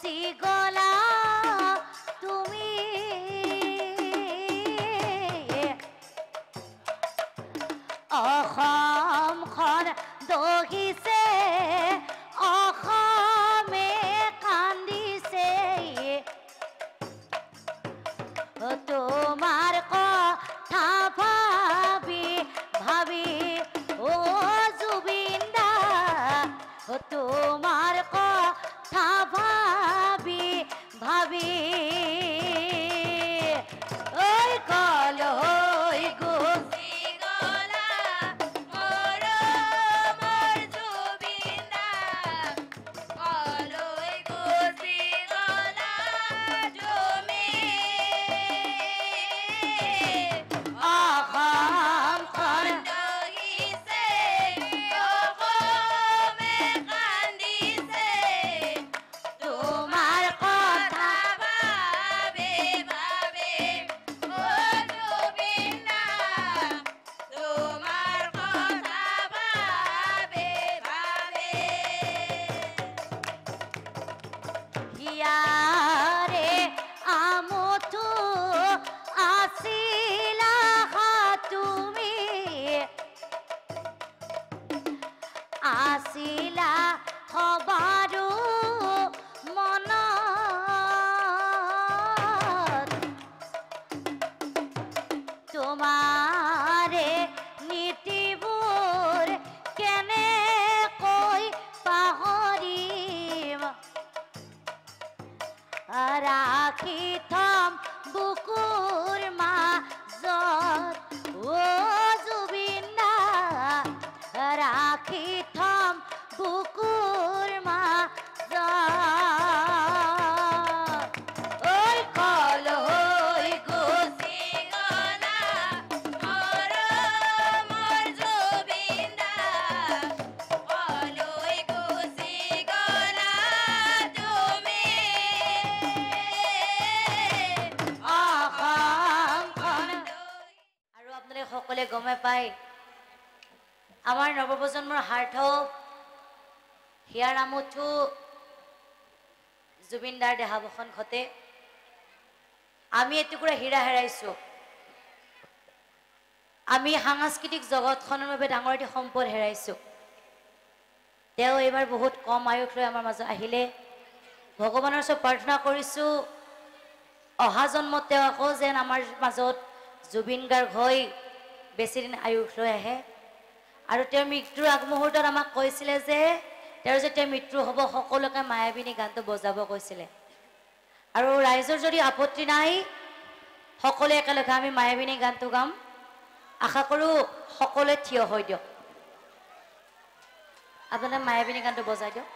গুচি গলা তুমি অসমখন দহিছে অসমে কান্দিছে তোমার কথা ভাবি ভাবি ও জুবিন দা তোমার কথা ভাবি ভাবি ওই কল ওই গুছি গলা মোর মোর জুবিন দা কল ওই গুছি গলা জমি আখাম খান দহিছে অসমে কান্দিছে তোমার কথা ভাবে ভাবে ও জুবিন দা তোমার কথা ভাবে ভাবে হিয়ারে আমতু আসিলা তুমি আসিলা হবারু মনত তোমারে নীতিবোৰ কেনে কৈ পাহৰিম ৰাখি থম বুকুৰ মাজত ও জুবিন দা ৰাখি থম বুকুৰ মাজত ঐ কল হৈ গুচি গলা মোৰ মোৰ জুবিন দা কল হৈ গুচি গলা তুমি অসমখন আৰু আপোনালোকে সকলোৱে গমে পায় আমাৰ নৱপ্ৰজন্মৰ সাৰ্থক হিয়াৰ আমঠু জুবিনদাৰ দেহাৱসান ঘটে আমি এটুকুৰা হীৰা হেৰাইছো আমি সাংস্কৃতিক জগতখনৰ বাবে ডাঙৰ এটি সম্পদ হেৰাইছো তেওঁ এইবাৰ বহুত কম আয়ুস লৈ আমাৰ মাজত আহিলে ভগৱানৰ ওচৰত প্ৰাৰ্থনা কৰিছো অহা জন্মত তেওঁ আকৌ যেন আমাৰ মাজত জুবিন গাৰ্গ হৈ বেছিদিন আয়ুস লৈ আহে আৰু তেওঁৰ মৃত্যুৰ আগমুহূৰ্তত আমাক কৈছিলে যে তেওঁৰ যেতিয়া মৃত্যু হ'ব সকলোকে মায়াবিনী গানটো বজাব কৈছিলে আৰু ৰাইজৰ যদি আপত্তি নাই সকলোৱে একেলগে আমি মায়াবিনী গানটো গাম আশা কৰোঁ সকলোৱে থিয় হৈ দিয়ক আপোনালোকে মায়াবিনী গানটো বজাই দিয়ক